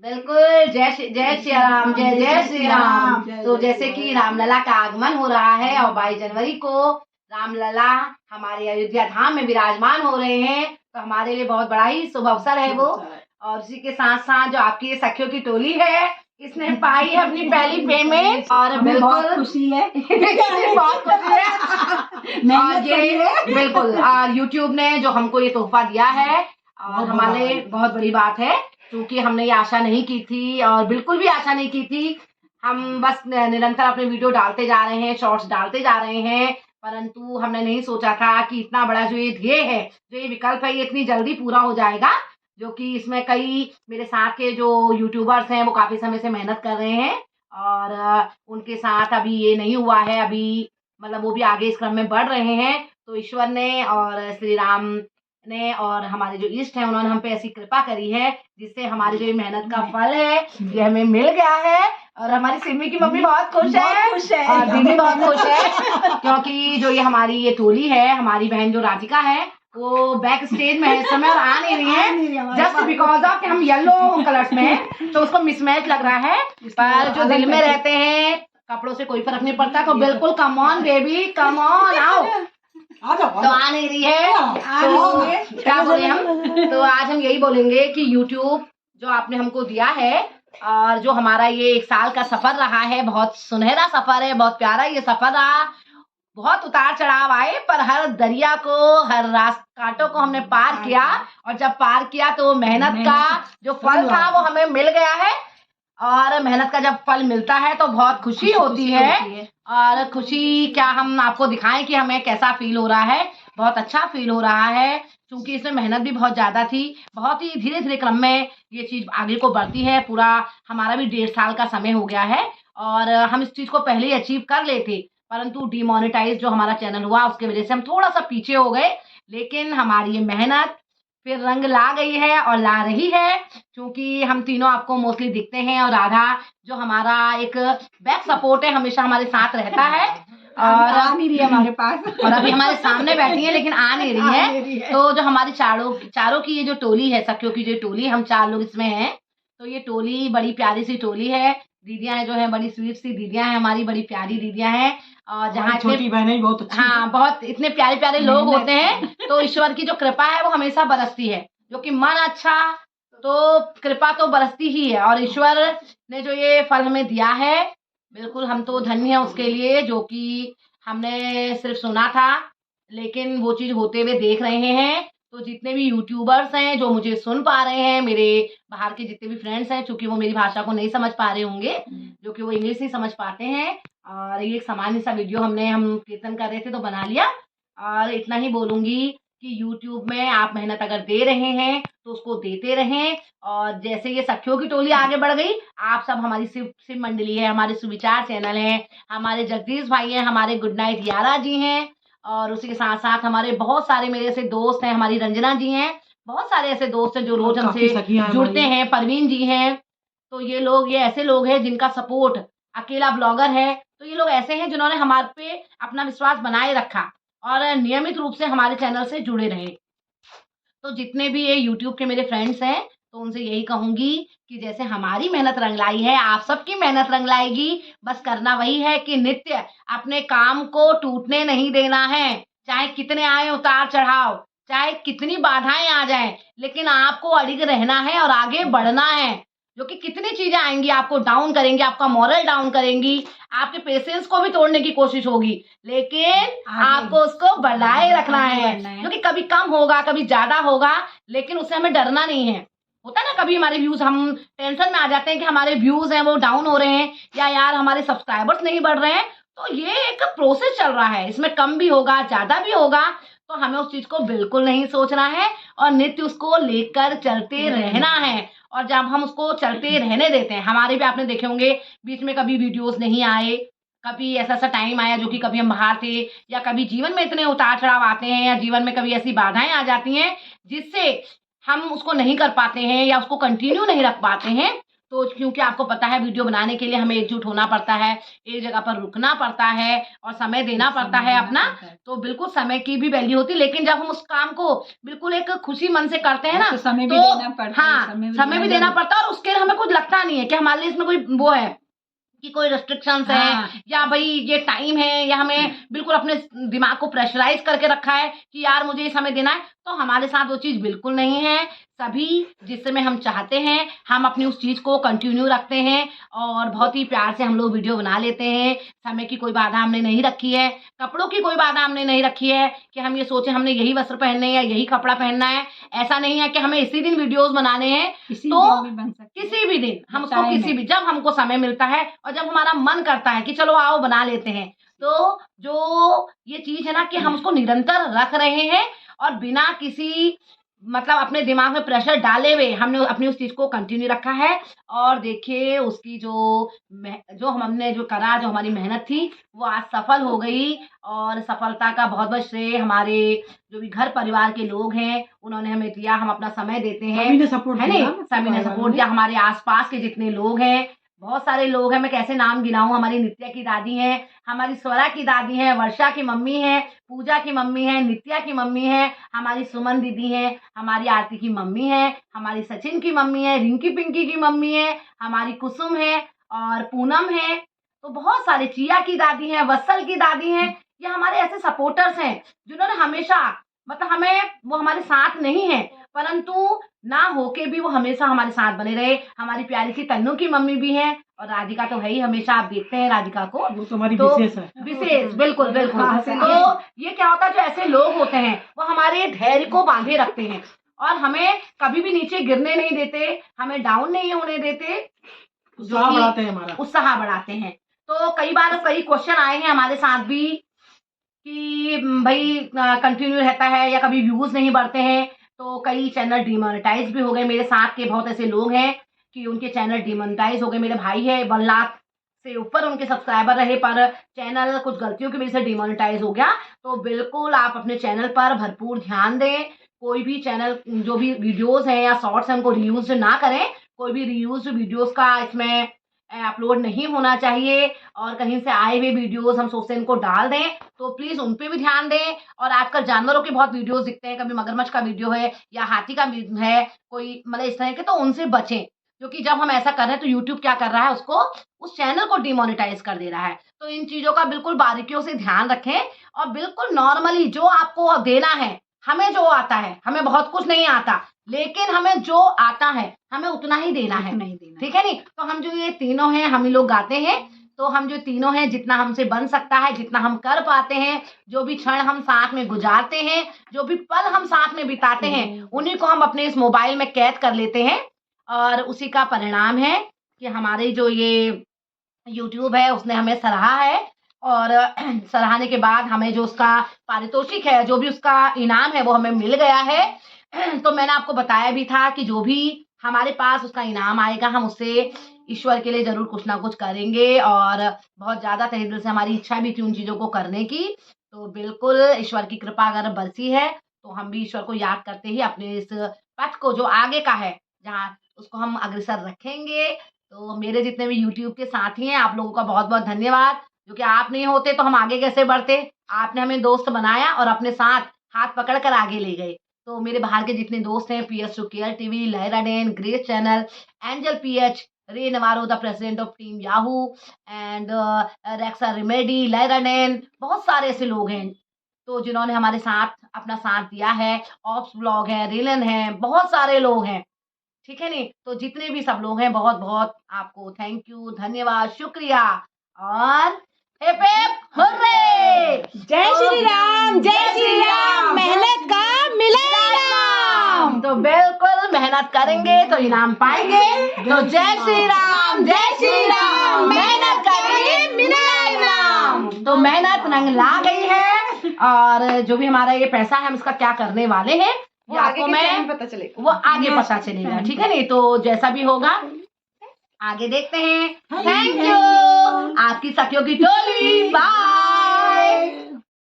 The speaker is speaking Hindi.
बिल्कुल। जय श्री राम, जय जय श्री राम। तो जैसे कि रामलला का आगमन हो रहा है और 22 जनवरी को रामलला हमारे अयोध्या धाम में विराजमान हो रहे हैं, तो हमारे लिए बहुत बड़ा ही शुभ अवसर है वो। और उसी के साथ साथ जो आपकी ये सखियों की टोली है, इसने पाई है अपनी पहली पेमेंट और बिल्कुल खुशी है। बहुत खुशी है। और ये बिल्कुल यूट्यूब ने जो हमको ये तोहफा दिया है और हमारे बहुत बड़ी बात है, क्योंकि हमने ये आशा नहीं की थी और बिल्कुल भी आशा नहीं की थी। हम बस निरंतर अपने वीडियो डालते जा रहे हैं, शॉर्ट्स डालते जा रहे हैं, परंतु हमने नहीं सोचा था कि इतना बड़ा जो ये ध्येय है, जो ये विकल्प है, ये इतनी जल्दी पूरा हो जाएगा। जो कि इसमें कई मेरे साथ के जो यूट्यूबर्स हैं वो काफी समय से मेहनत कर रहे हैं और उनके साथ अभी ये नहीं हुआ है, अभी मतलब वो भी आगे इस क्रम में बढ़ रहे हैं। तो ईश्वर ने और श्री राम ने और हमारे जो इष्ट हैं उन्होंने हम पे ऐसी कृपा करी है जिससे हमारी जो ये मेहनत का फल है ये हमें मिल गया है। और हमारी सिमी की मम्मी बहुत खुश है और दीदी बहुत खुश है, क्योंकि जो ये हमारी ये टोली है, हमारी बहन जो राधिका है वो बैक स्टेज में है इस समय और आ नहीं रही है, जस्ट बिकॉज ऑफ कि हम येलो कलर्स में हैं तो उसको मिसमैच लग रहा है। पर जो दिल में रहते हैं कपड़ों से कोई फर्क नहीं पड़ता, तो बिल्कुल come on baby, come on आओ। तो आ नहीं रही है तो क्या बोले हम, तो आज हम यही बोलेंगे कि YouTube जो आपने हमको दिया है और जो हमारा ये 1 साल का सफर रहा है, बहुत सुनहरा सफर है, बहुत प्यारा ये सफर रहा। बहुत उतार चढ़ाव आए पर हर दरिया को, हर कांटों को हमने पार किया और जब पार किया तो मेहनत का जो फल था वो हमें मिल गया है। और मेहनत का जब फल मिलता है तो बहुत खुशी होती है। और खुशी क्या हम आपको दिखाएं कि हमें कैसा फील हो रहा है, बहुत अच्छा फील हो रहा है, क्योंकि इसमें मेहनत भी बहुत ज्यादा थी। बहुत ही धीरे धीरे क्रम में ये चीज आगे को बढ़ती है। पूरा हमारा भी 1.5 साल का समय हो गया है और हम इस चीज को पहले ही अचीव कर लेते, परंतु डिमोनेटाइज जो हमारा चैनल हुआ उसके वजह से हम थोड़ा सा पीछे हो गए। लेकिन हमारी ये मेहनत फिर रंग ला गई है और ला रही है, क्योंकि हम तीनों आपको मोस्टली दिखते हैं और राधा जो हमारा एक बैक सपोर्ट है, हमेशा हमारे साथ रहता है और आ नहीं रही है हमारे पास और अभी हमारे सामने बैठी है लेकिन आ नहीं रही है। तो जो हमारी चारों की ये जो टोली है, सखियों की जो टोली, हम 4 लोग इसमें हैं, तो ये टोली बड़ी प्यारी सी टोली है। दीदियां हैं जो है बड़ी स्वीट सी दीदियां हैं, हमारी बड़ी प्यारी दीदियां हैं। और जहाँ छोटी बहनें बहुत अच्छी हाँ, बहुत इतने प्यारे प्यारे लोग होते हैं, तो ईश्वर की जो कृपा है वो हमेशा बरसती है। जो कि मन अच्छा तो कृपा तो बरसती ही है। और ईश्वर ने जो ये फल हमें दिया है, बिल्कुल हम तो धन्य हैं उसके लिए, जो कि हमने सिर्फ सुना था लेकिन वो चीज होते हुए देख रहे हैं। तो जितने भी यूट्यूबर्स हैं जो मुझे सुन पा रहे हैं, मेरे बाहर के जितने भी फ्रेंड्स हैं, चूंकि वो मेरी भाषा को नहीं समझ पा रहे होंगे, जो कि वो इंग्लिश ही समझ पाते हैं, और ये एक सामान्य सा वीडियो हम कीर्तन कर रहे थे तो बना लिया। और इतना ही बोलूंगी कि YouTube में आप मेहनत अगर दे रहे हैं तो उसको देते रहें। और जैसे ये सखियों की टोली आगे बढ़ गई, आप सब हमारी शिव मंडली है, हमारे सुविचार चैनल है, हमारे जगदीश भाई हैं, हमारे गुड नाइट यारा जी हैं, और उसी के साथ साथ हमारे बहुत सारे मेरे ऐसे दोस्त हैं, हमारी रंजना जी हैं, बहुत सारे ऐसे दोस्त हैं जो रोज हमसे जुड़ते हैं, परवीन जी हैं। तो ये ऐसे लोग हैं जिनका सपोर्ट, अकेला ब्लॉगर है तो ये लोग ऐसे हैं जिन्होंने हमारे पे अपना विश्वास बनाए रखा और नियमित रूप से हमारे चैनल से जुड़े रहे। तो जितने भी ये YouTube के मेरे फ्रेंड्स हैं, तो उनसे यही कहूंगी कि जैसे हमारी मेहनत रंग लाई है, आप सबकी मेहनत रंग लाएगी। बस करना वही है कि नित्य अपने काम को टूटने नहीं देना है, चाहे कितने आए उतार चढ़ाव, चाहे कितनी बाधाएं आ जाएं, लेकिन आपको अडिग रहना है और आगे बढ़ना है। जो कि कितनी चीजें आएंगी आपको डाउन करेंगी, आपका मॉरल डाउन करेंगी, आपके पेशेंस को भी तोड़ने की कोशिश होगी, लेकिन आपको उसको बढ़ाए रखना है। जो कि कभी कम होगा, कभी ज्यादा होगा, लेकिन उससे हमें डरना नहीं है। होता है ना कभी हमारे व्यूज, हम टेंशन में आ जाते हैं कि हमारे व्यूज हैं वो डाउन हो रहे हैं, या यार हमारे सब्सक्राइबर्स नहीं बढ़ रहे हैं। तो ये एक प्रोसेस चल रहा है, इसमें कम भी होगा ज्यादा भी होगा, तो हमें उस चीज को बिल्कुल नहीं सोचना है और नित्य उसको लेकर चलते रहना है। और जब हम उसको चलते रहने देते हैं, हमारे भी आपने देखे होंगे बीच में कभी वीडियोस नहीं आए, कभी ऐसा सा टाइम आया जो कि कभी हम बाहर थे, या कभी जीवन में इतने उतार चढ़ाव आते हैं, या जीवन में कभी ऐसी बाधाएं आ जाती हैं जिससे हम उसको नहीं कर पाते हैं या उसको कंटिन्यू नहीं रख पाते हैं। तो क्योंकि आपको पता है वीडियो बनाने के लिए हमें एकजुट होना पड़ता है, एक जगह पर रुकना पड़ता है और समय देना पड़ता है अपना, तो बिल्कुल समय की भी वैल्यू होती है। लेकिन जब हम उस काम को बिल्कुल एक खुशी मन से करते हैं ना, तो समय भी तो देना पड़ता है, हाँ, समय भी देना पड़ता है और उसके लिए हमें कुछ लगता नहीं है कि हमारे लिए इसमें कोई वो है कि कोई रेस्ट्रिक्शंस है या भाई ये टाइम है, या हमें बिल्कुल अपने दिमाग को प्रेशराइज करके रखा है कि यार मुझे ये समय देना है। तो हमारे साथ वो चीज़ बिल्कुल नहीं है। सभी जिस समय हम चाहते हैं हम अपनी उस चीज़ को कंटिन्यू रखते हैं और बहुत ही प्यार से हम लोग वीडियो बना लेते हैं। समय की कोई बाधा हमने नहीं रखी है, कपड़ों की कोई बाधा हमने नहीं रखी है कि हम ये सोचें हमने यही वस्त्र पहनने या यही कपड़ा पहनना है। ऐसा नहीं है कि हमें इसी दिन वीडियोस बनाने हैं, तो किसी भी दिन हम उसको किसी भी, जब हमको समय मिलता है और जब हमारा मन करता है कि चलो आओ बना लेते हैं, तो जो ये चीज़ है ना कि हम उसको निरंतर रख रहे हैं और बिना किसी मतलब अपने दिमाग में प्रेशर डाले हुए हमने अपनी उस चीज़ को कंटिन्यू रखा है। और देखिए उसकी जो हमने जो करा, जो हमारी मेहनत थी वो आज सफल हो गई और सफलता का बहुत बहुत श्रेय हमारे जो भी घर परिवार के लोग हैं उन्होंने हमें दिया। हम अपना समय देते हैं, सभी ने सपोर्ट है नहीं, सभी ने सपोर्ट दिया। हमारे आसपास के जितने लोग हैं, बहुत सारे लोग हैं, मैं कैसे नाम गिनाऊं। हमारी नित्या की दादी हैं, हमारी स्वरा की दादी हैं, वर्षा की मम्मी है, पूजा की मम्मी है, नित्या की मम्मी है, हमारी सुमन दीदी है, हमारी आरती की मम्मी है, हमारी सचिन की मम्मी है, रिंकी पिंकी की मम्मी है, हमारी कुसुम है और पूनम है। तो बहुत सारे, चिया की दादी है, वत्सल की दादी है। ये हमारे ऐसे सपोर्टर्स हैं जिन्होंने हमेशा मतलब हमें, वो हमारे साथ नहीं है परंतु ना होके भी वो हमेशा हमारे साथ बने रहे। हमारी प्यारी सी तन्नू की मम्मी भी हैं और राधिका तो है ही, हमेशा आप देखते हैं राधिका को, वो तो हमारी विशेष है, विशेष, बिल्कुल बिल्कुल। तो ये क्या होता है, जो ऐसे लोग होते हैं वो हमारे धैर्य को बांधे रखते हैं और हमें कभी भी नीचे गिरने नहीं देते, हमें डाउन नहीं होने देते, उत्साह बढ़ाते हैं, हमारा उत्साह बढ़ाते हैं। तो कई बार कई क्वेश्चन आए हैं हमारे साथ भी कि भाई कंटिन्यू रहता है या कभी व्यूज नहीं बढ़ते हैं, तो कई चैनल डिमोनेटाइज भी हो गए। मेरे साथ के बहुत ऐसे लोग हैं कि उनके चैनल डिमोनेटाइज हो गए। मेरे भाई है 1 लाख से ऊपर उनके सब्सक्राइबर रहे पर चैनल कुछ गलतियों की वजह से डिमोनेटाइज हो गया। तो बिल्कुल आप अपने चैनल पर भरपूर ध्यान दें। कोई भी चैनल जो भी वीडियोस हैं या शॉर्ट्स हैं उनको रीयूज ना करें। कोई भी रीयूज वीडियोस का इसमें अपलोड नहीं होना चाहिए और कहीं से आए हुए वीडियोस हम सोचते हैं इनको डाल दें, तो प्लीज उन पे भी ध्यान दें। और आजकल जानवरों के बहुत वीडियोस दिखते हैं, कभी मगरमच्छ का वीडियो है या हाथी का है, कोई मतलब इस तरह के, तो उनसे बचें क्योंकि जब हम ऐसा कर रहे हैं तो यूट्यूब क्या कर रहा है, उसको उस चैनल को डिमोनेटाइज कर दे रहा है। तो इन चीजों का बिल्कुल बारीकियों से ध्यान रखें और बिल्कुल नॉर्मली जो आपको देना है, हमें जो आता है, हमें बहुत कुछ नहीं आता लेकिन हमें जो आता है हमें उतना ही देना है, ठीक है नहीं। तो हम जो ये तीनों हैं, हम ही लोग गाते हैं, तो हम जो तीनों हैं जितना हमसे बन सकता है, जितना हम कर पाते हैं, जो भी क्षण हम साथ में गुजारते हैं, जो भी पल हम साथ में बिताते हैं, उन्हीं को हम अपने इस मोबाइल में कैद कर लेते हैं। और उसी का परिणाम है कि हमारे जो ये यूट्यूब है उसने हमें सराहा है और सराहने के बाद हमें जो उसका पारितोषिक है, जो भी उसका इनाम है वो हमें मिल गया है। तो मैंने आपको बताया भी था कि जो भी हमारे पास उसका इनाम आएगा हम उससे ईश्वर के लिए जरूर कुछ ना कुछ करेंगे और बहुत ज़्यादा तहे दिल से हमारी इच्छा भी थी उन चीज़ों को करने की। तो बिल्कुल ईश्वर की कृपा अगर बरसी है तो हम भी ईश्वर को याद करते ही अपने इस पथ को जो आगे का है जहाँ उसको हम अग्रसर रखेंगे। तो मेरे जितने भी यूट्यूब के साथी हैं, आप लोगों का बहुत बहुत धन्यवाद, क्योंकि आप नहीं होते तो हम आगे कैसे बढ़ते। आपने हमें दोस्त बनाया और अपने साथ हाथ पकड़ कर आगे ले गए। तो मेरे बाहर के जितने दोस्त हैं, PS टू केयर टीवी, लहराडेन, grace channel, angel PH, Ray Navarro the president of team Yahoo and Rexa remedy, लहराडेन, बहुत सारे ऐसे लोग हैं तो जिन्होंने हमारे साथ अपना साथ दिया है। ऑप्स ब्लॉग है, रेलन है, बहुत सारे लोग हैं, ठीक है नहीं। तो जितने भी सब लोग हैं बहुत बहुत आपको थैंक यू, धन्यवाद, शुक्रिया और हिप हिप हुर्रे, जय श्री राम, जय श्री राम। मेहनत का मिलेगा इनाम। तो बिल्कुल मेहनत करेंगे तो इनाम पाएंगे। तो जय श्री राम, जय श्री राम, मेहनत करेंगे मिलेगा इनाम। तो मेहनत रंग ला गई है और जो भी हमारा ये पैसा है हम इसका क्या करने वाले हैं वो आपको आगे मैं पता चलेगा, वो आगे पता चलेगा, ठीक है नहीं। तो जैसा भी होगा आगे देखते हैं। थैंक यू, आपकी सखियों की टोली, बाय।